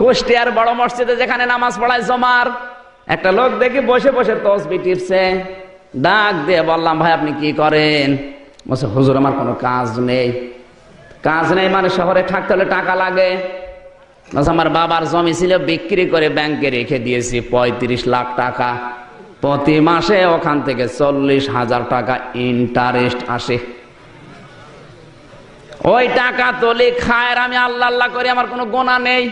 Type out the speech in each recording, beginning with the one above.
কুষ্টিয়ার বড় মসজিদে যেখানে নামাজ পড়ায় জমার, একটা লোক দেখি বসে বসে তসবিহ টিপছে। ডাক দিয়ে বললাম, ভাই আপনি কি করেন? বলছে, হুজুর আমার কোনো কাজ নেই। কাজ নেই মানে শহরে থাকতে হলে টাকা লাগে। আমার বাবার জমি ছিল, বিক্রি করে ব্যাংকে রেখে দিয়েছি 35 লাখ টাকা। প্রতি মাসে ওখান থেকে 40,000 টাকা ইন্টারেস্ট আসে। ওই টাকা তোলে খায়, আমি আল্লাহ আল্লাহ করে, আমার কোনো গোনা নেই।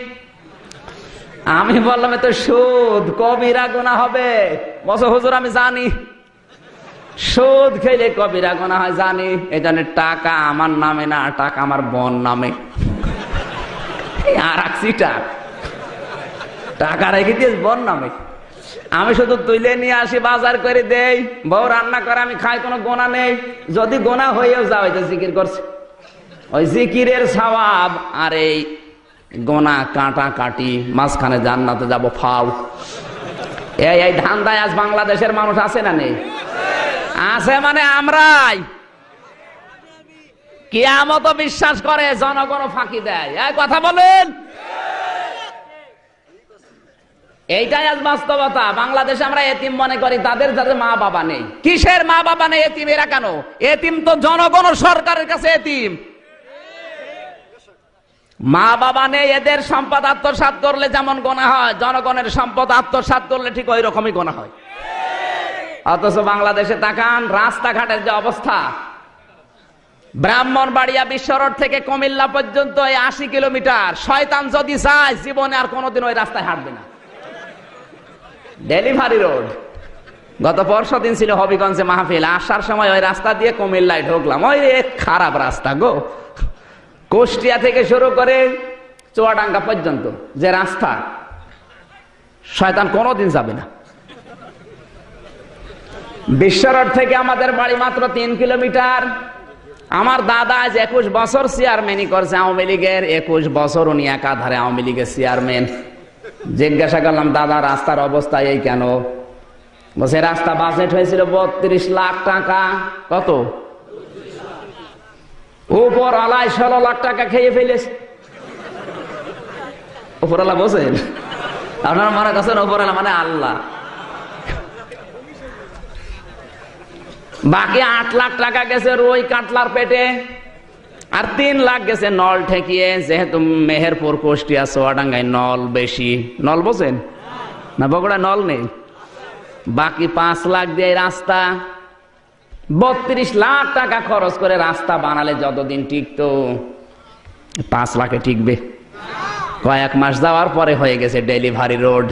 আমি বললাম, এ তো সুদ, কবিরা গুনাহ হবে। বলছে, হুজুর আমি জানি সুদ খেলে কবিরা গুনাহ হয়, জানি। এই জন্য টাকা আমার নামে না, টাকা আমার বোন নামে। আর টাকা রেখে দিয়েছ বোন নামে। আমি শুধু তুলে নিয়ে আসি, বাজার করে দেই, বউ রান্না করে, আমি খাই, কোনো গোনা নেই। যদি গোনা হয়েও যাও, তো জিকির করছে, ওই জিকিরের সওয়াব আর এই গোনা কাটা কাটি, মাঝখানে জান্নাতে যাব ফাউ। এই ধান্দায় আজ বাংলাদেশের মানুষ আছে না নেই? আছে মানে আমরাই। কিয়ামত বিশ্বাস করে, জনগণ ফাঁকি দেয়। এই কথা বলেন, এইটাই আজ বাস্তবতা। বাংলাদেশে আমরা এতিম মনে করি তাদের যাদের মা বাবা নেই। কিসের মা বাবা নেই? এতিম এরা কেন? এতিম তো জনগণ, সরকারের কাছে এতিম। মা বাবা নেই, এদের সম্পদ আত্মসাৎ করলে যেমন গোনা হয়, জনগণের সম্পদ আত্মসাৎ করলে ঠিক ওই রকমই গোনা হয়। অথচ বাংলাদেশে তাকান, রাস্তাঘাটের যে অবস্থা, ব্রাহ্মণবাড়িয়া বিশ্ব রোড থেকে কুমিল্লা পর্যন্ত 80 কিলোমিটার। শয়তান যদি চায় জীবনে আর কোনোদিন ওই রাস্তায় হাঁটবে না। Delivery road. গত পরশুদিন ছিল হবিগঞ্জে মাহফিল, আসার সময় ওই রাস্তা দিয়ে কুমিল্লায় ঢুকলাম। ওই খারাপ রাস্তা গো। কুষ্টিয়া থেকে শুরু করে চুয়াডাঙ্গা পর্যন্ত যে রাস্তা, শয়তান কোনোদিন যাবে না। বিশ্ব রোড থেকে আমাদের বাড়ি মাত্র 3 কিলোমিটার। আমার দাদা আজ 21 বছর চেয়ারম্যানই করছে আওয়ামী লীগের। 21 বছর উনি একাধারে আওয়ামী লীগের চেয়ারম্যান। জিজ্ঞাসা করলাম, দাদা রাস্তার অবস্থা এই কেন? বলছে, রাস্তা বাজেট হয়েছিল 32 লাখ টাকা। কত? উপরওয়ালায় 16 লাখ টাকা খেয়ে ফেলেছে। উপরওয়ালা বলছেন, আপনারা মনে করছেন উপরওয়ালা মানে আল্লাহ। বাকি 8 লাখ টাকা গেছে রুই কাতলার পেটে, আর 3 লাখ গেছে নল ঠেকিয়ে। যেহেতু মেহেরপুর, কুষ্টিয়া, চুয়াডাঙ্গায় নল বেশি। নল বোঝেন না? বগুড়া নল নেই। বাকি 5 লাখ দিয়ে রাস্তা। 32 লাখ টাকা খরচ করে রাস্তা বানালে যতদিন টিকতো, 5 লাখে টিকবে? কয়েক মাস যাওয়ার পরে হয়ে গেছে ডেলিভারি রোড।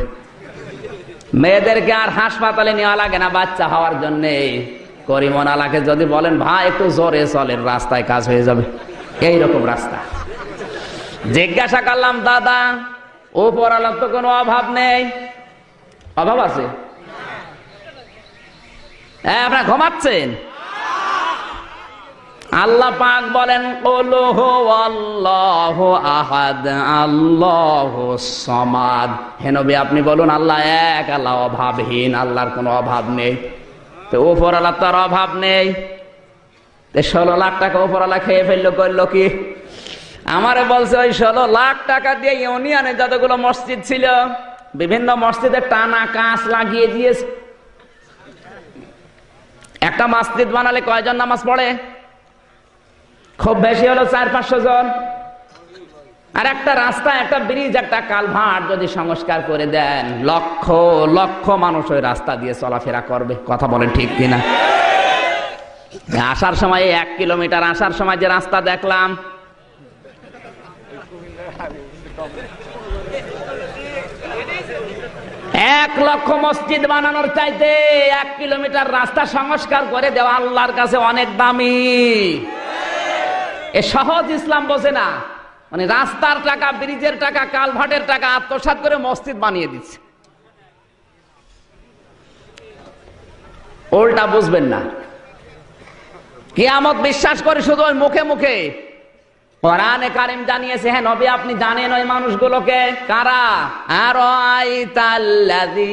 মেয়েদেরকে আর হাসপাতালে নেওয়া লাগে না বাচ্চা হওয়ার জন্য। করিমনালাকে যদি বলেন, ভাই একটু জোরে চলেন, রাস্তায় কাজ হয়ে যাবে। এইরকম রাস্তা। জিজ্ঞাসা করলাম, দাদা উপরওয়ালার তো কোনো অভাব নেই? অভাব আছে? আপনারা ঘুমাচ্ছেন? আল্লাহ পাক বলেন, কুল হুয়াল্লাহু আহাদ আল্লাহুস সামাদ। হে নবী আপনি বলুন, আল্লাহ এক, আল্লাহ অভাবহীন, আল্লাহর কোনো অভাব নেই। তো উপরওয়ালার তার অভাব নেই। 16 লাখ টাকা উপরওয়ালা খেয়ে ফেললো, করলো কি? আমারে বলছে, ওই 16 লাখ টাকা দিয়ে ইউনিয়নে যতগুলো মসজিদ ছিল, বিভিন্ন মসজিদে টানা কাঁচ লাগিয়ে দিয়েছে। একটা মসজিদ বানালে কয়জন নামাজ পড়ে? খুব বেশি হলো 400-500 জন। আর একটা রাস্তা, একটা ব্রিজ, একটা কালভার্ট যদি সংস্কার করে দেন, লক্ষ লক্ষ মানুষ ওই রাস্তা দিয়ে চলাফেরা করবে। কথা বলেন ঠিক কিনা? আসার সময় 1 কিলোমিটার আসার সময় যে রাস্তা দেখলাম, এক লক্ষ মসজিদ বানানোর চাইতে 1 কিলোমিটার রাস্তা সংস্কার করে দেওয়া আল্লাহর কাছে অনেক দামি। এ সহজ ইসলাম বোঝে না। মানে রাস্তার টাকা, ব্রিজের টাকা, কালভার্টের টাকা আত্মসাৎ করে মসজিদ বানিয়ে দিচ্ছে। উল্টা বুঝবেন না। কিয়ামত বিশ্বাস করে শুধু ওই মুখে মুখে। কোরআনে কারীম জানিয়েছে, হ্যাঁ নবী আপনি জানেন ওই মানুষগুলোকে কারা? আরাইতাল্লাযী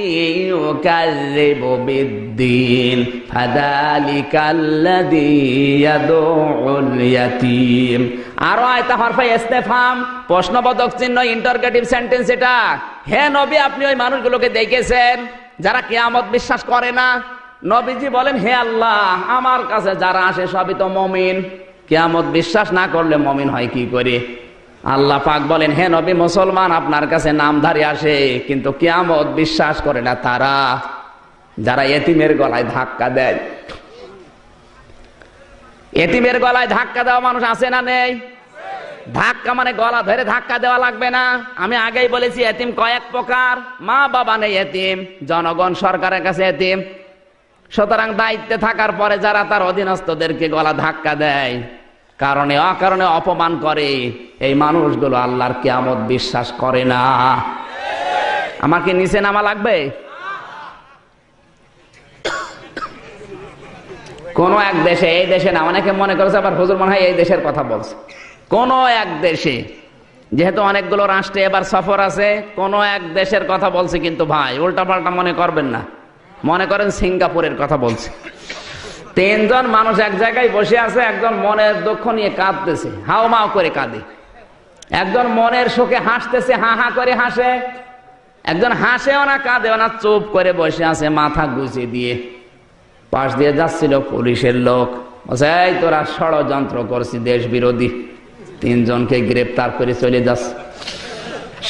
ইউকাযযিবু বিদ্দীন ফাযালিকাল্লাযী ইয়াদউল ইয়াতীম। আরো আয়তা হরফে ইস্তেফহাম, প্রশ্নবোধক চিহ্ন, ইন্টারগেটিভ সেন্টেন্স। এটা হে নবী, আপনি ওই মানুষগুলোকে দেখেছেন যারা কিয়ামত বিশ্বাস করে না? নবীজি বলেন, হে আল্লাহ, আমার কাছে যারা আসে সবই তো মুমিন, কিয়ামত বিশ্বাস না করলে মুমিন হয় কি করে? আল্লাহ পাক বলেন, হে নবী, মুসলমান আপনার কাছে নামধারী আসে কিন্তু কিয়ামত বিশ্বাস করে না তারা যারা এতিমের গলায় ধাক্কা দেয়। এতিমের গলায় ধাক্কা দেওয়া মানুষ আছে না নেই? ধাক্কা মানে গলা ধরে ধাক্কা দেওয়া লাগবে না। আমি আগেই বলেছি এতিম কয়েক প্রকার। মা বাবা নেই এতিম, জনগণ সরকারের কাছে এতিম। সুতরাং দায়িত্বে থাকার পরে যারা তার অধীনস্থদেরকে গলা ধাক্কা দেয়, কারণে অকারণে অপমান করে, এই মানুষগুলো আল্লাহর কিয়ামত বিশ্বাস করে না। আমাকে নিচে নামা লাগবে? কোন এক দেশে, এই দেশে না, অনেকে মনে করেছে আবার হুজুর মনে হয় এই দেশের কথা বলছে। কোন এক দেশে, যেহেতু অনেকগুলো রাষ্ট্রে এবার সফর আছে, কোন এক দেশের কথা বলছে, কিন্তু ভাই উল্টা পাল্টা মনে করবেন না, মনে করেন সিঙ্গাপুরের কথা বলছে। 3 জন মানুষ এক জায়গায় বসে আছে, একজন মনের দুঃখ নিয়ে কাঁদতেছে, হাওমাও করে কাঁদে। একজন মনের শোকে হাসতেছে, হা হা করে হাসে। একজন হাসেও না কাঁদেও না, চুপ করে বসে আছে মাথা গুছিয়ে দিয়ে। পাশ দিয়ে যাচ্ছিল পুলিশের লোক, বলছে, এই তোরা ষড়যন্ত্র করছি, দেশ বিরোধী। 3 জনকে গ্রেপ্তার করে চলে যাচ্ছে।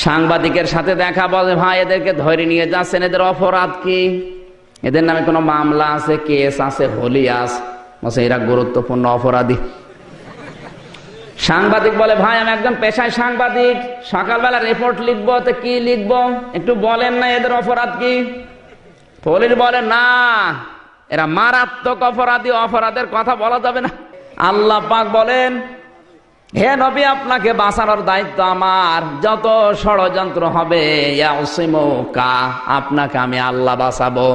সাংবাদিকের সাথে দেখা, বলে, ভাই এদেরকে ধরে নিয়ে যাচ্ছেন, এদের অপরাধ কি? এদের নামে কোনো মামলা আছে, কেস আছে, হলিয়াস? বলছে, এরা গুরুত্বপূর্ণ অপরাধী। সাংবাদিক বলে, ভাই আমি একজন পেশায় সাংবাদিক, সকালবেলা রিপোর্ট লিখবো, তো কি লিখবো একটু বলেন না, এদের অপরাধ কি? পুলিশ বলে, না, এরা মারাত্মক অপরাধী, অপরাধের কথা বলা যাবে না। আল্লাহ পাক বলেন, হে নবী, আপনাকে বাঁচানোর দায়িত্ব আমার। যত ষড়যন্ত্র হবে, আপনাকে আমি আল্লাহ বাঁচাবো।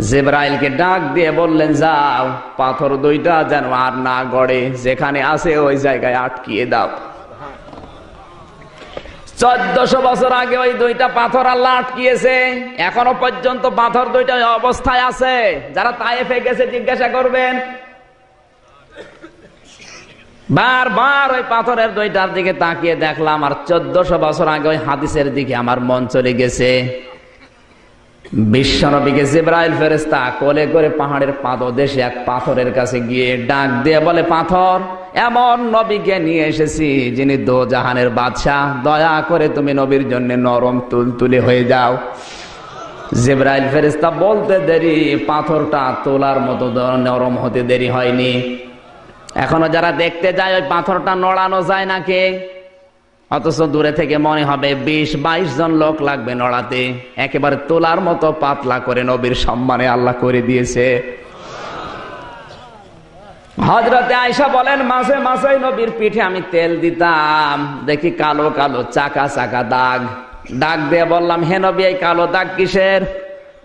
জিবরাইলকে ডাক দিয়ে বললেন, যাও, পাথর 2টা যেন আর না গড়ে, যেখানে আছে ওই জায়গায় আটকিয়ে দাও। 1400 বছর আগে ওই 2টা পাথর আল্লাহ আটকিয়েছে, এখনো পর্যন্ত পাথর 2টা অবস্থায় আছে। যারা তায়েফে গেছে জিজ্ঞাসা করবেন। বারবার ওই পাথরের 2টার দিকে তাকিয়ে দেখলাম, আর 1400 বছর আগে ওই হাদিসের দিকে আমার মন চলে গেছে। বিশ্বনবীকে জিবরাইল ফেরেশতা কোলে করে পাহাড়ের পাদদেশে এক পাথরের কাছে গিয়ে ডাক দিয়ে বলে, পাথর, এমন নবীকে নিয়ে এসেছি যিনি দোজাহানের বাদশা, দয়া করে তুমি নবীর জন্য নরম তুলতুলে হয়ে যাও। জিবরাইল ফেরেশতা বলতে দেরি, পাথরটা তোলার মতো নরম হতে দেরি হয়নি। এখনো যারা দেখতে যায় ওই পাথরটা নড়ানো যায় নাকি? অথচ দূরে থেকে মনে হবে 20-22 জন লোক লাগবে নড়াতে। একেবারে তোলার মতো পাতলা করে নবীর সম্মানে আল্লাহ করে দিয়েছে। হযরতে আয়েশা বলেন, মাঝে মাঝে নবীর পিঠে আমি তেল দিতাম, দেখি কালো কালো চাকা চাকা দাগ। ডাক দিয়ে বললাম, হে নবী, এই কালো দাগ কিসের?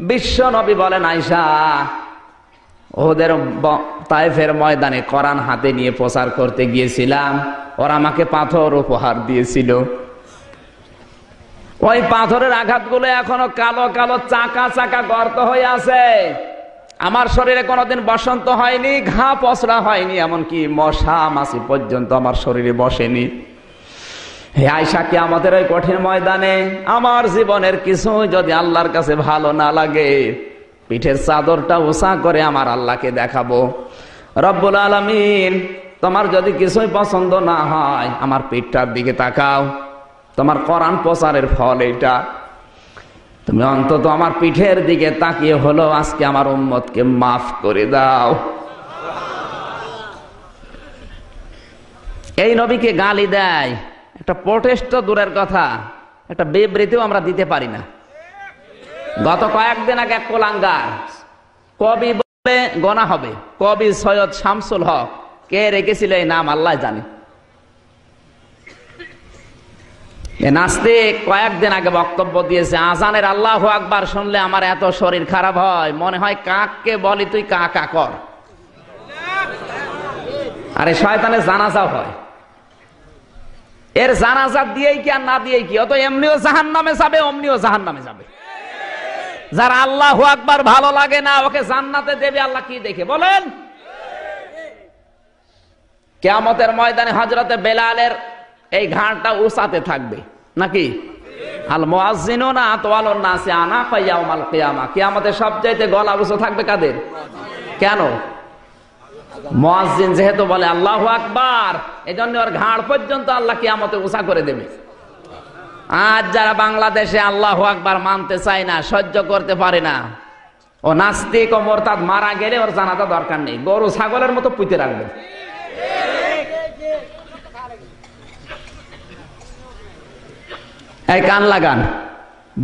বিশ্ব নবী বলেন, আয়েশা, ওদের তায়েফের ময়দানে কোরআন হাতে নিয়ে প্রচার করতে গিয়েছিলাম, ওরা আমাকে পাথর উপহার দিয়েছিল। ওই পাথরের আঘাতগুলো এখনো কালো কালো চাকা চাকা গর্ত হয়ে আছে। আমার শরীরে কোনোদিন বসন্ত হয়নি, ঘা পচড়া হয়নি, এমনকি মশা মাছি পর্যন্ত আমার শরীরে বসেনি। হে আয়েশা, কি আমাদের ওই কঠিন ময়দানে আমার জীবনের কিছু যদি আল্লাহর কাছে ভালো না লাগে, পিঠের চাদরটা উঁচা করে আমার আল্লাহকে দেখাবো। রব্বুল আলামিন, তোমার যদি কিছুই পছন্দ না হয়, আমার পিঠটার দিকে তাকাও, তোমার কোরআন প্রচারের ফল এটা। তুমি অন্তত আমার পিঠের দিকে তাকিয়ে হলো আজকে আমার উম্মতকে মাফ করে দাও। এই নবীকে গালি দেয়, একটা প্রোটেস্ট দূরের কথা, একটা বিবৃতিও আমরা দিতে পারি না। গত কয়েকদিন আগে এক কোলাঙ্গার কবি বলে গোনা হবে, কবি সৈয়দ শামসুল হক, কে রেখেছিল এই নাম আল্লাহ জানে। নাস্তিক কয়েকদিন আগে বক্তব্য দিয়েছে, আজানের আল্লাহু আকবার শুনলে আমার এত শরীর খারাপ হয়, মনে হয় কাককে বলি তুই কা কা কর। আরে শয়তানের জানাজা হয়, এর জানাজা দিয়েই কি আর না দিয়েই কি, অত এমনিও জাহান্নামে যাবে, অমনিও জাহান্নামে যাবে। যার আল্লাহু আকবার ভালো লাগে না, ওকে জান্নাতে দেবে আল্লাহ কি দেখে বলেন? কিয়ামতের ময়দানে হযরতে বেলালের এই ঘাড়টা উঁচাতে থাকবে নাকি? আল মুয়াজ্জিনুনা আতওয়ালুন নাসি আনাকা ইয়াউমাল কিয়ামা, কিয়ামতে সবচাইতে গলা উঁচু থাকবে কাদের? কেন? মুয়াজ্জিন যেহেতু বলে আল্লাহু আকবার, এজন্য ওর ঘাড় পর্যন্ত আল্লাহ কিয়ামতে উঁচা করে দেবে। আজ যারা বাংলাদেশে আল্লাহু আকবার মানতে চায় না, সহ্য করতে পারে না, ও নাস্তিক ও মুরতাদ মারা গেলে ওর জানাজা দরকার নেই, গরু ছাগলের মতো পুঁতে রাখবে। এই কান লাগান,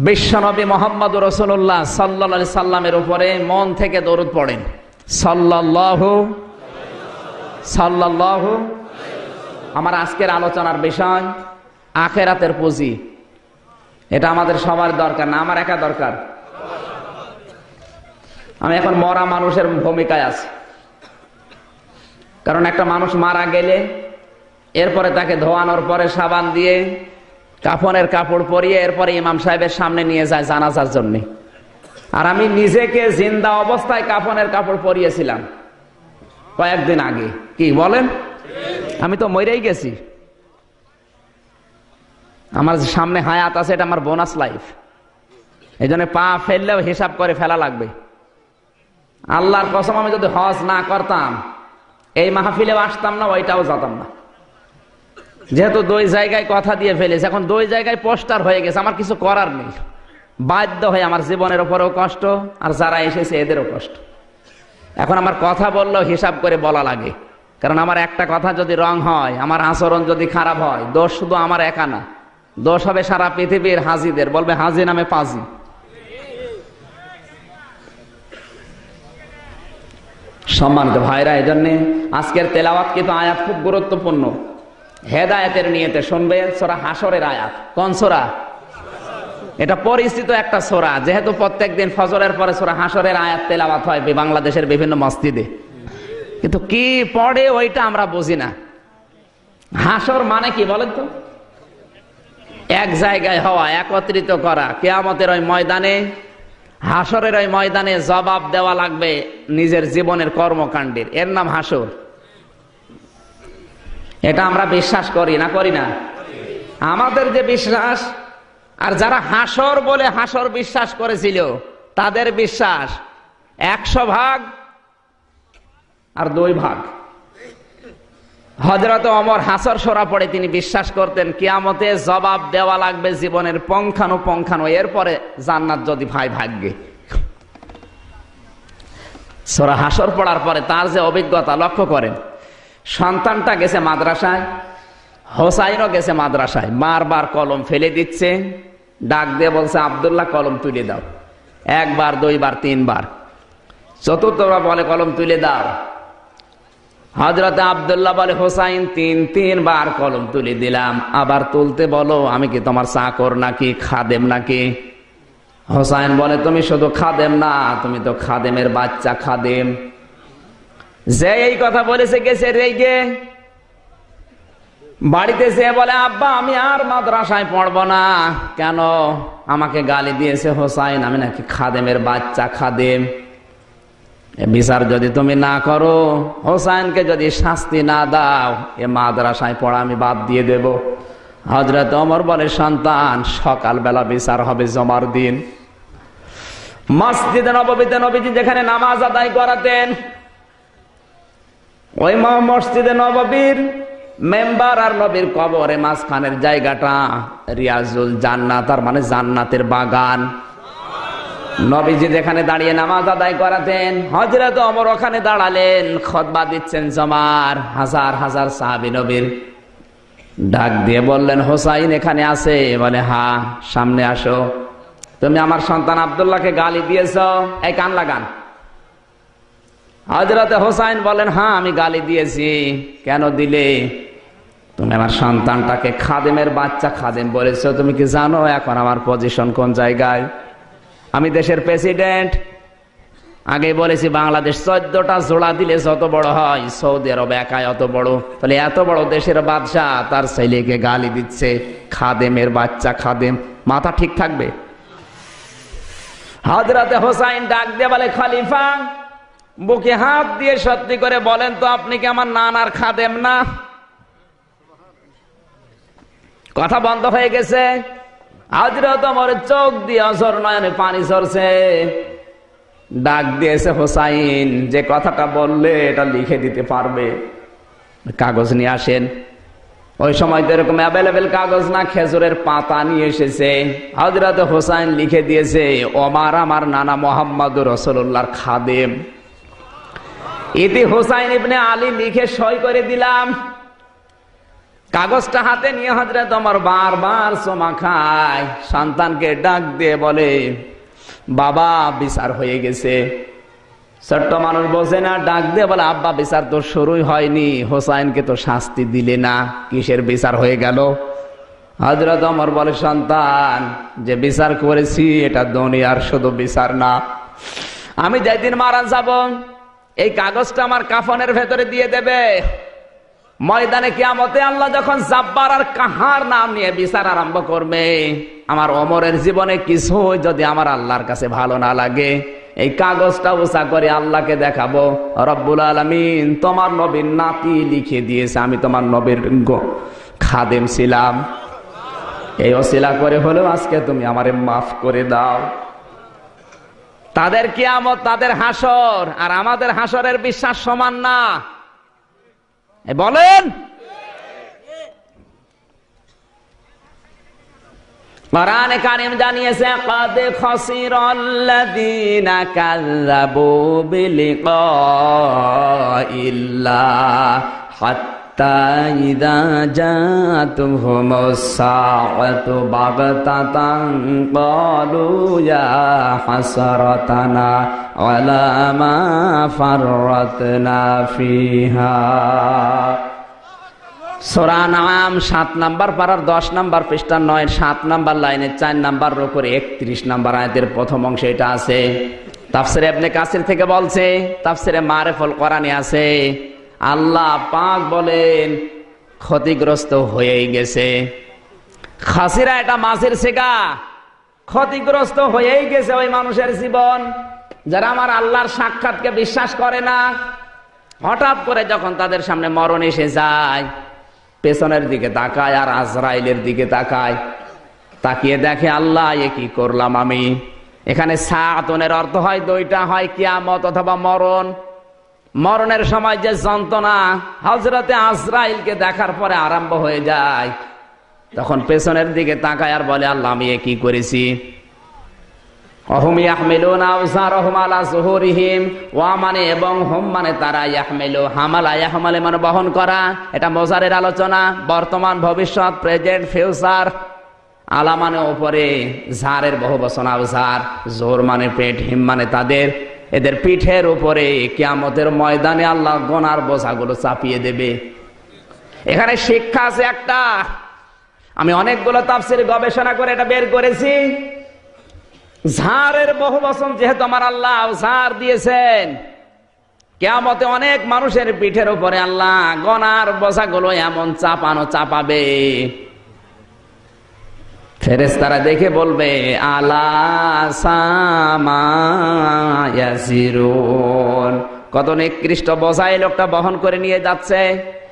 বিশ্বনবী মুহাম্মদুর রাসূলুল্লাহ সাল্লাল্লাহু আলাইহি সাল্লামের উপরে মন থেকে দরুদ পড়েন। সাল্লাল্লাহু সাল্লাল্লাহু। আমার আজকের আলোচনার বিষয় আখিরাতের পুঁজি। এটা আমাদের সবার দরকার না, আমার একা দরকার। আমি এখন মরা মানুষের ভূমিকায় আছি, কারণ একটা মানুষ মারা গেলে এরপরে তাকে ধোয়ানোর পরে সাবান দিয়ে কাফনের কাপড় পরিয়ে এরপরে ইমাম সাহেবের সামনে নিয়ে যায় জানাজার জন্য। আর আমি নিজেকে জিন্দা অবস্থায় কাফনের কাপড় পরিয়েছিলাম কয়েকদিন আগে। কি বলেন? আমি তো মরেই গেছি, আমার সামনে হায়াত আছে, এটা আমার বোনাস লাইফ। এই জন্য পা ফেললেও হিসাব করে ফেলা লাগবে। আল্লাহর কসম, আমি যদি হজ না করতাম এই মাহফিলেও আসতাম না, ওইটাও যেতাম না। যেহেতু দুই জায়গায় কথা দিয়ে ফেলেছে, এখন দুই জায়গায় পোস্টার হয়ে গেছে, আমার কিছু করার নেই। বাধ্য হয়ে আমার জীবনের উপরেও কষ্ট, আর যারা এসেছে এদেরও কষ্ট। এখন আমার কথা বললেও হিসাব করে বলা লাগে, কারণ আমার একটা কথা যদি রং হয়, আমার আচরণ যদি খারাপ হয়, দোষ শুধু আমার একা না, দোষ হবে সারা পৃথিবীর হাজিদের। বলবে হাজি নামে পাজি। সম্মানিত ভাইরা, এই জন্য আজকের তেলাওয়াত কিন্তু আয়াত খুব গুরুত্বপূর্ণ। হেদায়েতের নিয়তে শুনবে সূরা হাশরের আয়াত। কোন সূরা? এটা পরিচিত একটা সূরা, যেহেতু প্রত্যেকদিন ফজরের পরে সূরা হাশরের আয়াত তেলাওয়াত হয় বাংলাদেশের বিভিন্ন মসজিদে, কিন্তু কি পড়ে ওইটা আমরা বুঝি না। হাশর মানে কি বলেন তো? এক জায়গায় হওয়া, একত্রিত করা। কিয়ামতের ওই ময়দানে, হাশরের ওই ময়দানে জবাব দেওয়া লাগবে নিজের জীবনের কর্মকাণ্ডের, এর নাম হাশর। এটা আমরা বিশ্বাস করি না, করি না? আমাদের যে বিশ্বাস, আর যারা হাশর বলে হাশর বিশ্বাস করেছিল, তাদের বিশ্বাস 100 ভাগ আর 2 ভাগ। হযরত ওমর হাশর সূরা পড়ে তিনি বিশ্বাস করতেন কিয়ামতে জবাব দেওয়া লাগবে জীবনের পুঙ্খানুপুঙ্খানু, এরপরে জান্নাত যদি ভাই ভাগ্যে। সূরা হাশর পড়ার পরে তার যে অভিজ্ঞতা লক্ষ্য করেন। সন্তানটা গেছে মাদ্রাসায়, হোসাইনও গেছে মাদ্রাসায়, বারবার কলম ফেলে দিচ্ছে, ডাক দিয়ে বলছে আব্দুল্লাহ কলম তুলে দাও। 1 বার 2 বার 3 বার, চতুর্থবার বলে কলম তুলে দাও। হযরত আব্দুল্লাহ বলে হোসাইন 3 বার কলম তুলে দিলাম, আবার তুলতে বলো, আমি কি তোমার চাকর নাকি, খাদেম নাকি? হোসাইন বলে তুমি শুধু খাদেম না, তুমি তো খাদেমের বাচ্চা খাদেম। যে এই কথা বলেছে গেছে রেগে, বাড়িতে যেয়ে বলে আব্বা আমি আর মাদ্রাসায় পড়বো না। কেন? আমাকে গালি দিয়েছে হোসাইন, আমি নাকি খাদেমের বাচ্চা খাদেম। বিচার যদি তুমি না করো, হোসাইনকে যদি শাস্তি না দাও, এ মাদ্রাসায় পড়া আমি বাদ দিয়ে দেব। হযরত ওমর বলে সন্তান, সকালবেলা বিচার হবে জমার দিন। মসজিদে নববীতে নবীজি যেখানে নামাজ আদায় করাতেন, ওই মসজিদে নববীর মেম্বার আর নবীর কবরে মাঝখানের জায়গাটা রিয়াজুল জান্নাত, তার মানে জান্নাতের বাগান। নবীজি যেখানে দাঁড়িয়ে নামাজ আদায় করাতেন, হযরত ওমর ওখানে দাঁড়ালেন, খুতবা দিচ্ছেন জমার। হাজার হাজার সাহাবী নবীর। ডাক দিয়ে বললেন হোসাইন এখানে আছে? বলে হ্যাঁ, সামনে আসো। তুমি আমার সন্তান আব্দুল্লাহকে গালি দিয়েছ, এই কান লাগান। হযরত হোসাইন বলেন হ্যাঁ আমি গালি দিয়েছি। কেন দিলে? তুমি আমার সন্তানটাকে খাদেমের বাচ্চা খাদেম বলেছো। তুমি কি জানো এখন আমার পজিশন কোন জায়গায়? আমি দেশের প্রেসিডেন্ট। আগে বলেছি বাংলাদেশ 14টা জোড়া দিলে যত বড় হয়, সৌদি আরব একাই অত বড়। তাহলে এত বড় দেশের বাদশাহ তার ছেলেকে গালি দিচ্ছে খাদেমের বাচ্চা খাদেম, মাথা ঠিক থাকবে? হযরত হোসাইন ডাক দিয়ে বলে খলিফা, বুকে হাত দিয়ে সত্যি করে বলেন তো, আপনি কি আমার নানার খাদেম না? কথা বন্ধ হয়ে গেছে। হযরত ওমর চোখ দিয়ে অঝর নয়নে পানি ঝরছে। ডাক দিয়েছে, হোসাইন, যে কথাটা বললে এটা লিখে দিতে পারবে? কাগজ নিয়ে আসেন। ওই সময় তো এরকম অ্যাভেলেবেল কাগজ না, খেজুরের পাতা নিয়ে এসেছে। হযরত হোসাইন লিখে দিয়েছে, ওমর আমার নানা মুহাম্মদুর রাসূলুল্লাহর খাদেম। ইতি হোসাইন ইবনে আলী লিখে সই করে দিলাম। কাগজটা হাতে নিয়ে হযরত ওমর বারবার চুমা খায়। সন্তানকে ডাক দিয়ে বলে, বাবা বিচার হয়ে গেছে। ছোট্ট মানুষ বোঝে না, ডাক দিয়ে বলে, আব্বা বিচার তো শুরুই হয়নি, হোসাইনকে তো শাস্তি দিলে না, কিসের বিচার হয়ে গেল? হযরত ওমর বলে, সন্তান, যে বিচার করেছি এটা দুনিয়ার শুধু বিচার না, আমি যেদিন মারা যাব এই কাগজটা আমার কাফনের ভেতরে দিয়ে দেবে। ময়দানে কিয়ামতে আল্লাহ যখন জাব্বার আর কাহার নাম নিয়ে বিচার আরম্ভ করবে, আমার ওমরের জীবনে কিছু যদি আমার আল্লাহর কাছে ভালো না লাগে, এই কাগজটা উঁচা করে আল্লাহকে দেখাবো, রব্বুল আলামিন তোমার নবীর নাতি লিখে দিয়েছে আমি তোমার নবীর খাদেম ছিলাম, এই ওসিলা করে হলেও আজকে তুমি আমারে মাফ করে দাও। তাদের কিয়ামত, তাদের হাসর আর আমাদের হাসরের বিশ্বাস সমান না, বলেন? কোরআনে কারীম জানিয়েছে, قد خسر الذين كذبوا بلقاء الله حتى إذا جاءتهم الساعة بغتة قالوا يا حسرتنا على ما فرطنا فيها। সূরা নাম 7 নম্বর পারার 10 নম্বর পৃষ্ঠা 9 7 নম্বর লাইনে 4 নম্বর রুকুর 31 নম্বর আয়াতের প্রথম অংশে এটা আছে। তাফসীরে ইবনে কাসির থেকে বলছে, তাফসীরে মারিফুল কোরআনে আছে, আল্লাহ পাক বলেন ক্ষতিগ্রস্ত হয়েই গেছে। খাসিরা এটা মাছের সেগা, ক্ষতিগ্রস্ত হয়েই গেছে ওই মানুষের জীবন যারা আমার আল্লাহর সাক্ষাৎকে বিশ্বাস করে না। হঠাৎ করে যখন তাদের সামনে মরণ এসে যায়, পেছনের দিকে তাকায় আর আজরাইলের দিকে তাকায়, তাকিয়ে দেখে আল্লাহ এ কি করলাম আমি। এখানে সাআতুনের অর্থ হয় দুইটা, হয় কিয়ামত অথবা মরণ। মরণের সময় যে যন্ত্রণা হযরতে আজরাইলকে দেখার পরে আরম্ভ হয়ে যায়, তখন পেছনের দিকে তাকায় আর বলে আল্লাহ আমি এ কি করেছি। অহুম ইয়াহমিলুনা আওযারহুম আলা যুহুরিহিম, ওয়া মানে এবং হুম মানে তারা, ইয়াহমিলু হামালা, ইয়াহমালে মানে বহন করা, এটা মোজারের আলোচনা, বর্তমান ভবিষ্যৎ প্রেজেন্ট ফিউচার। আলা মানে উপরে, ঝারের বহুবচন আওযার, জোর মানে পেট, হিম মানে তাদের, এদের পিঠের উপরে কিয়ামতের ময়দানে আল্লাহ গোনার বোঝাগুলো চাপিয়ে দেবে। এখানে শিক্ষা আছে একটা, আমি অনেকগুলো তাফসীর গবেষণা করে এটা বের করেছি। ঝাড়ের বহুবচন যেহেতু আমার আল্লাহ ঝাড় দিয়েছেন, কিয়ামতে অনেক মানুষের পিঠের উপরে আল্লাহ গোনার বোঝাগুলো এমন চাপাবে, ফেরেশতারা দেখে বলবে আলা সামা ইয়াসিরুন, কত নিকৃষ্ট বোঝা এই লোকটা বহন করে নিয়ে যাচ্ছে।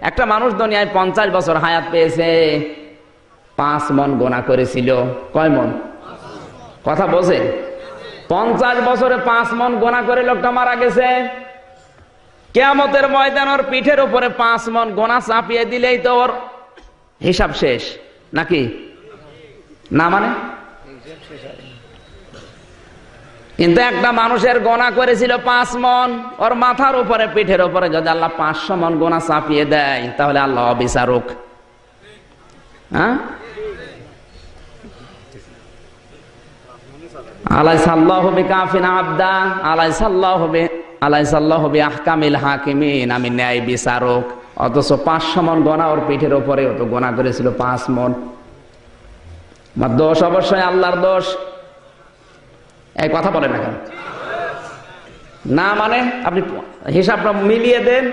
একটা মানুষ দুনিয়ায় 50 বছর হায়াত পেয়েছে, 5 মণ গোনা করেছিল। কয় মণ? কথা বোঝে? 50 বছরে 5 মণ গোনা করে লোকটা মারা গেছে। কিয়ামতের ময়দান ওর পিঠের উপরে 5 মণ গোনা চাপিয়ে দিলেই তো ওর হিসাব শেষ, নাকি না? মানে কিন্তু একটা মানুষের গোনা করেছিল 5 মণ, ওর মাথার উপরে পিঠের উপরে যদি আল্লাহ 500 মণ গোনা চাপিয়ে দেয়, তাহলে আল্লাহ অবিচারক। হ্যাঁ, আলাইসাল্লাহু বিকাফিন আবদা, আলাইসাল্লাহু বিআহকামিল হাকিমিন, আমি ন্যায় বিচারক। অথচ 500 মণ গোনা ওর পিঠের উপরে, ও তো গোনা করেছিল 5 মণ। দোষ অবশ্যই আল্লাহর দোষ। এই কথা বলে না কেন? না মানে আপনি হিসাবটা মিলিয়ে দেন,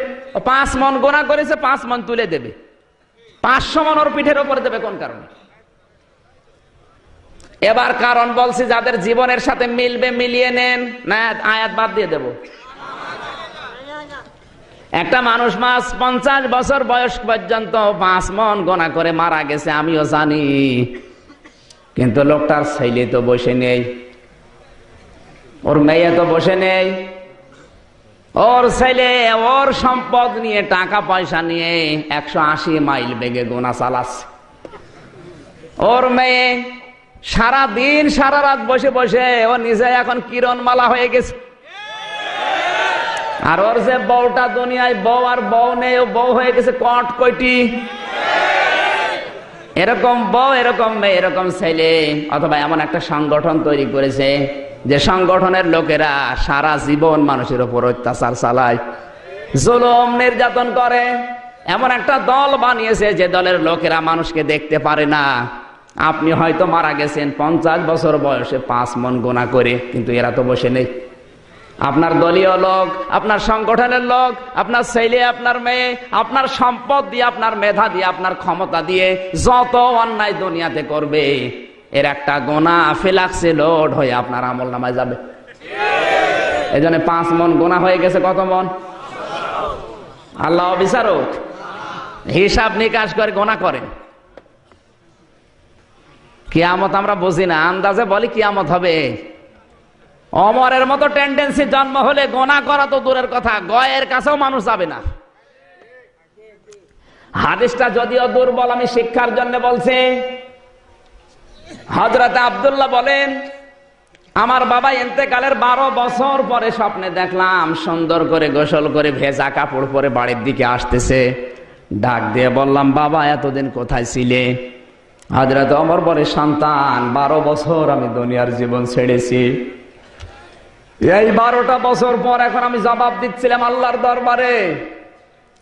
5 মণ গোনা করেছে, 5 মণ তুলে দেবে, 500 মণ ওর পিঠের উপরে দেবে কোন কারণে? এবার কারণ বলছি যাদের জীবনের সাথে মিলবে মিলিয়ে নেন, না আয়াত বাদ দিয়ে দেব? একটা মানুষ 50 বছর বয়স পর্যন্ত 5 মণ গোনা করে মারা গেছে, আমিও জানি। কিন্তু লোকটার ছেলে তো বসে নেই, ওর মেয়ে তো বসে নেই। ওর ছেলে ওর সম্পদ নিয়ে, টাকা পয়সা নিয়ে 180 মাইল বেগে গোনা চালাচ্ছে। ওর মেয়ে সারা দিন সারা রাত বসে বসে ও নিজে এখন কিরণমালা হয়ে গেছে। আর ওর যে বউটা দুনিয়ায় বউ আর বউ নেই, ও বউ হয়ে গেছে কটকটি। এরকম বউ, এরকম মেয়ে, এরকম ছেলে, অথবা এমন একটা সংগঠন তৈরি করেছে যে সংগঠনের লোকেরা সারা জীবন মানুষের উপর অত্যাচার চালায়, জুলুম নির্যাতন করে। এমন একটা দল বানিয়েছে যে দলের লোকেরা মানুষকে দেখতে পারে না। আপনি হয়তো মারা গেছেন 50 বছর বয়সে 5 মণ গোনা করে, কিন্তু এরা তো বসে নেই। আপনার দলীয় লোক, আপনার সংগঠনের লোক, আপনার ছেলে, আপনার মেয়ে, আপনার সম্পদ দিয়ে, আপনার মেধা দিয়ে, আপনার ক্ষমতা দিয়ে যত অন্যায় দুনিয়াতে করবে, এর একটা গোনা ফেলাক্সে লোড হয়ে আপনার আমল নামায় যাবে। এই জন্য 5 মণ গোনা হয়ে গেছে। কত মণ? আল্লাহ বিচারক, হিসাব নিকাশ করে গোনা করেন। কিয়ামত আমরা বুঝি না, আন্দাজে বলি কিয়ামত হবে। অমরের মতো টেন্ডেন্সি জন্ম হলে গোনা করা তো দূরের কথা, গয়ের কাছেও মানুষ যাবে না। হাদিসটা যদিও দুর্বল, আমি শিক্ষার জন্য বলছি। হযরত আব্দুল্লাহ বলেন, আমার বাবা ইন্তেকালের 12 বছর পরে স্বপ্নে দেখলাম সুন্দর করে গোসল করে ভেজা কাপড় পরে বাড়ির দিকে আসতেছে। ডাক দিয়ে বললাম, বাবা এতদিন কোথায় ছিলে? হযরত ওমর বলে, সন্তান 12 বছর আমি দুনিয়ার জীবন ছেড়েছি। এই 12টা বছর পর এখন আমি জবাব দিচ্ছিলাম আল্লাহর দরবারে।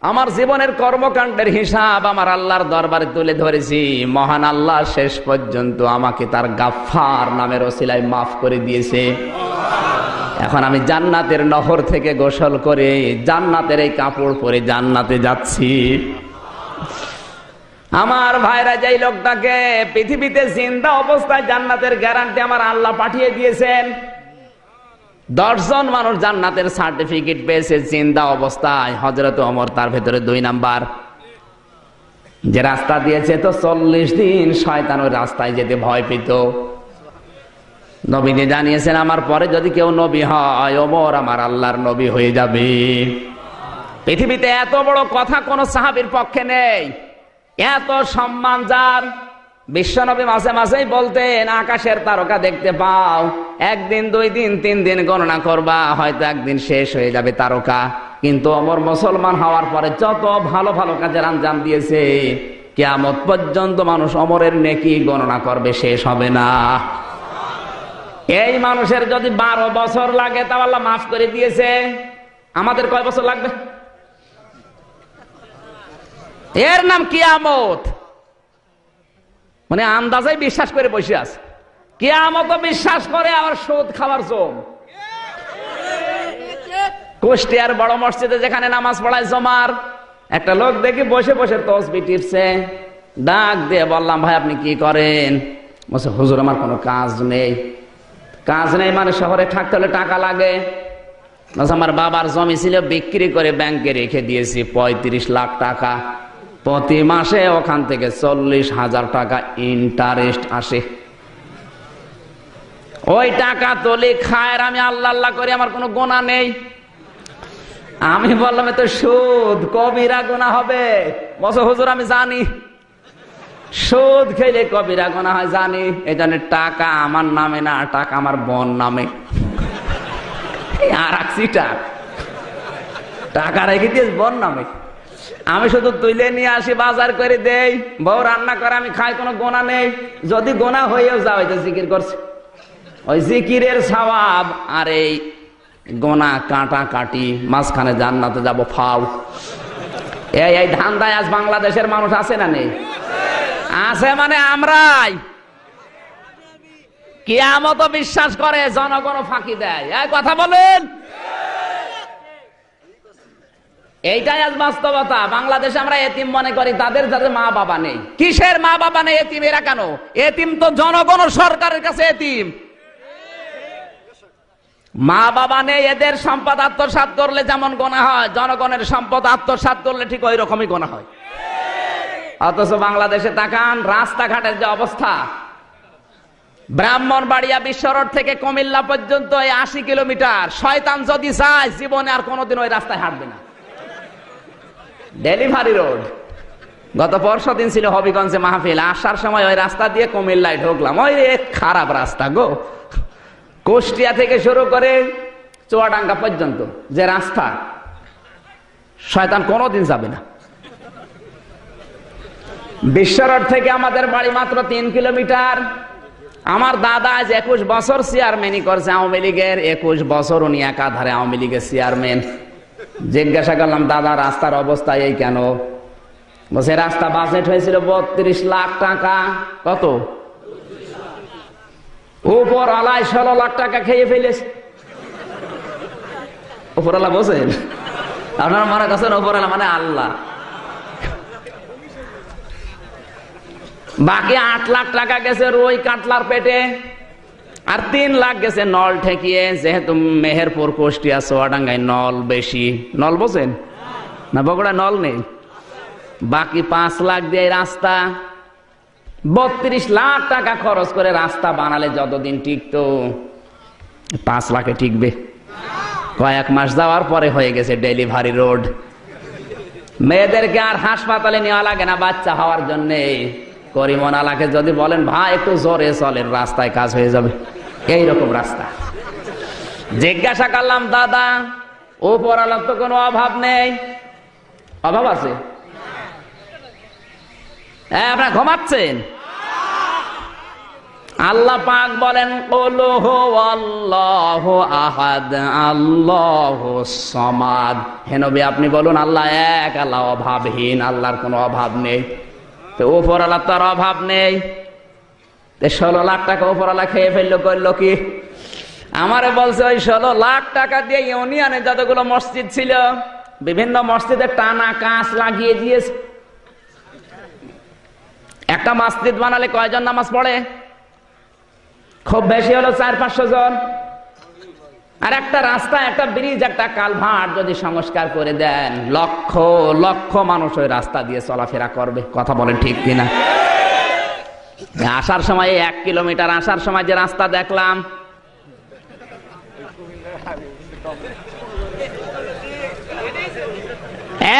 আমার জীবনের কর্মকাণ্ডের হিসাব আমার আল্লাহর দরবারে তুলে ধরেছি। মহান আল্লাহ শেষ পর্যন্ত আমাকে তার গাফফার নামের ওসিলায় মাফ করে দিয়েছে। এখন আমি জান্নাতের নহর থেকে গোসল করে জান্নাতের এই কাপড় পরে জান্নাতে যাচ্ছি। আমার ভাইরা, যেই লোকটাকে পৃথিবীতে জিন্দা অবস্থায় জান্নাতের গ্যারান্টি আমার আল্লাহ পাঠিয়ে দিয়েছেন, 10 জন মানুষ জান্নাতের সার্টিফিকেট পেয়েছে জিন্দা অবস্থায়। হযরত ওমর তার ভেতরে 2 নাম্বার। যে রাস্তা দিয়েছে তো 40 দিন শয়তান ওই রাস্তায় যেতে ভয় পেত। নবীজি জানিয়েছেন, আমার পরে যদি কেউ নবী হয়, ওমর আমার আল্লাহর নবী হয়ে যাবে। পৃথিবীতে এত বড় কথা কোন সাহাবীর পক্ষে নেই, এত সম্মান যার। বিশ্বনবী মাঝে মাঝেই বলতেন, আকাশের তারকা দেখতে পাও, 1 দিন 2 দিন 3 দিন গণনা করবা, হয়তো একদিন শেষ হয়ে যাবে তারকা। কিন্তু ওমর মুসলমান হওয়ার পরে যত ভালো ভালো কাজের আঞ্জাম দিয়েছে, কিয়ামত পর্যন্ত মানুষ ওমরের নেকি গণনা করবে, শেষ হবে না। এই মানুষের যদি 12 বছর লাগে তা আল্লাহ মাফ করে দিয়েছে, আমাদের কয় বছর লাগবে? এর নাম কিয়ামত। মানে আন্দাজে বিশ্বাস করে বসে আছে, কিয়ামত বিশ্বাস করে, আবার সুদ খাওয়ার জম। কুষ্টিয়ার বড় মসজিদে যেখানে নামাজ পড়ায় জমার, একটা লোক দেখি বসে বসে তসবিহ টিপছে। ডাক দিয়ে বললাম, ভাই আপনি কি করেন? বলছে, হুজুর আমার কোনো কাজ নেই। কাজ নেই মানে শহরে থাকতে হলে টাকা লাগে। আমার বাবার জমি ছিল, বিক্রি করে ব্যাংকে রেখে দিয়েছি 35 লাখ টাকা। প্রতি মাসে ওখান থেকে 40,000 টাকা ইন্টারেস্ট আসে। ওই টাকা তোলে খায়, আমি আল্লাহ আল্লাহ করে, আমার কোনো গোনা নেই। আমি বললাম, এ তো সুদ, কবিরা গোনা হবে। বলছে, হুজুর আমি জানি সুদ খেলে কবিরা গোনা হয়, জানি। এই জন্য টাকা আমার নামে না, টাকা আমার বোন নামে। আর টাকা রেখে দিয়েছ বোন নামে। আমি শুধু তুলে নিয়ে আসি, বাজার করে দেই, বউ রান্না করে, আমি খাই, কোনো গোনা নেই। যদি গোনা হয়েও যাও, তো জিকির করছে, ওই জিকিরের সওয়াব আর এই গোনা কাটা কাটি, মাঝখানে জান্নাতে যাব ফাউ। এই ধান্দায় আজ বাংলাদেশের মানুষ আছে না নেই? আছে। মানে আমরাই কিয়ামত বিশ্বাস করে, জনগণ ফাঁকি দেয়। এই কথা বলেন, এইটাই আজ বাস্তবতা। বাংলাদেশে আমরা এতিম মনে করি তাদের যাদের মা বাবা নেই। কিসের মা বাবা নেই? এতিম এরা কেন? এতিম তো জনগণ, সরকারের কাছে এতিম। মা বাবা নেই, এদের সম্পদ আত্মসাৎ করলে যেমন গোনা হয়, জনগণের সম্পদ আত্মসাৎ করলে ঠিক ওই রকমই গোনা হয়। অথচ বাংলাদেশে তাকান, রাস্তাঘাটের যে অবস্থা, ব্রাহ্মণবাড়িয়া বিশ্ব রোড থেকে কুমিল্লা পর্যন্ত 80 কিলোমিটার, শয়তান যদি চায় জীবনে আর কোনোদিন ওই রাস্তায় হাঁটবে না। Delivery road. গত পরশুদিন ছিল হবিগঞ্জে মাহফিল, আসার সময় ওই রাস্তা দিয়ে কুমিল্লায় ঢুকলাম, ওই খারাপ রাস্তা গো। কুষ্টিয়া থেকে শুরু করে চুয়াডাঙ্গা পর্যন্ত যে রাস্তা, শয়তান কোনোদিন যাবে না। বিশ্ব রোড থেকে আমাদের বাড়ি মাত্র 3 কিলোমিটার। আমার দাদা আজ 21 বছর চেয়ারম্যানই করছে আওয়ামী লীগের, 21 বছর উনি একাধারে আওয়ামী লীগের চেয়ারম্যান। জিজ্ঞাসা করলাম, দাদা রাস্তার অবস্থা এই কেন? বলছে রাস্তা বাজেট হয়েছিল 32 লাখ টাকা। কত? উপর আলায় 16 লাখ টাকা খেয়ে ফেলেছে। উপরওয়ালা বলছেন, আপনারা মনে করছেন উপরওয়ালা মানে আল্লাহ। বাকি 8 লাখ টাকা গেছে রুই কাতলার পেটে, আর 3 লাখ গেছে নল ঠেকিয়ে। যেহেতু মেহেরপুর, কুষ্টিয়া, চুয়াডাঙ্গায় নল বেশি। নল বোঝেন না? বগুড়া নল নেই। বাকি 5 লাখ দিয়ে রাস্তা। 32 লাখ টাকা খরচ করে রাস্তা বানালে যতদিন টিকতো, 5 লাখে টিকবে? কয়েক মাস যাওয়ার পরে হয়ে গেছে ডেলিভারি রোড। মেয়েদেরকে আর হাসপাতালে নেওয়া লাগে না বাচ্চা হওয়ার জন্য। করিমনালাকে যদি বলেন ভাই একটু জোরে চলেন, রাস্তায় কাজ হয়ে যাবে, এইরকম রাস্তা। জিজ্ঞাসা করলাম, দাদা উপরওয়ালার তো কোনো অভাব নেই? অভাব আছে? আপনারা ঘুমাচ্ছেন? আল্লাহ পাক বলেন, কুল হুয়াল্লাহু আহাদ আল্লাহুস সামাদ। হে নবী আপনি বলুন আল্লাহ এক, আল্লাহ অভাবহীন, আল্লাহর কোনো অভাব নেই। তো উপরওয়ালার তার অভাব নেই। 16 লাখ টাকা উপরওয়ালা খেয়ে ফেললো, করলো কি? আমারে বলছে ওই 16 লাখ টাকা দিয়ে ইউনিয়নে যতগুলো মসজিদ ছিল, বিভিন্ন মসজিদে টানা কাঁচ লাগিয়ে দিয়েছে। একটা মসজিদ বানালে কয়জন নামাজ পড়ে? খুব বেশি হলো 400-500 জন। আর একটা রাস্তা, একটা ব্রিজ, একটা কালভার্ট যদি সংস্কার করে দেন, লক্ষ লক্ষ মানুষ ওই রাস্তা দিয়ে চলাফেরা করবে। কথা বলেন ঠিক কিনা? আসার সময় 1 কিলোমিটার আসার সময় যে রাস্তা দেখলাম,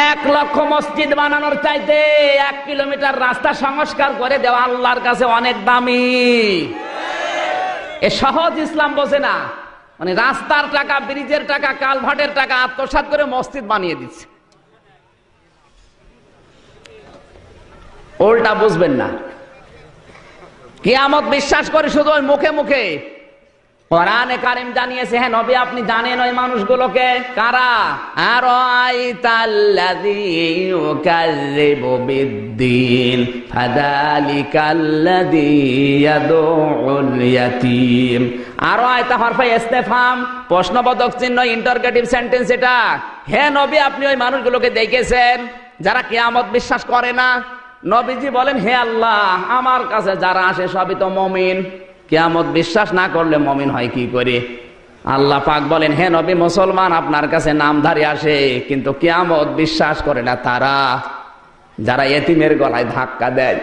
এক লক্ষ মসজিদ বানানোর চাইতে 1 কিলোমিটার রাস্তা সংস্কার করে দেওয়া আল্লাহর কাছে অনেক দামি। এ সহজ ইসলাম বোঝে না, মানে রাস্তার টাকা, ব্রিজের টাকা, কালভার্টের টাকা আত্মসাৎ করে মসজিদ বানিয়ে দিচ্ছে। উল্টা বুঝবেন না। কিয়ামত বিশ্বাস করে শুধু ওই মুখে মুখে। কোরআনে কারীম জানিয়েছে, হ্যাঁ নবী আপনি জানেন ওই মানুষগুলোকে কারা? আরাইতাল্লাযী ইউকাযযিবু বিদ্দীন ফাযালিকাল্লাযী ইয়াদউল ইয়াতীম। আরাইতা হরফে ইস্তেফহাম, প্রশ্নবোধক চিহ্ন, ইন্টারগেটিভ সেন্টেন্স এটা। হে নবী আপনি ওই মানুষগুলোকে দেখেছেন যারা কিয়ামত বিশ্বাস করে না? নবীজি বলেন, হে আল্লাহ আমার কাছে যারা আসে সবই তো মুমিন, কিয়ামত বিশ্বাস না করলে মুমিন হয় কি করে? আল্লাহ পাক বলেন, হে নবী মুসলমান আপনার কাছে নামধারী আসে, কিন্তু কিয়ামত বিশ্বাস করে না তারা যারা এতিমের গলায় ধাক্কা দেয়।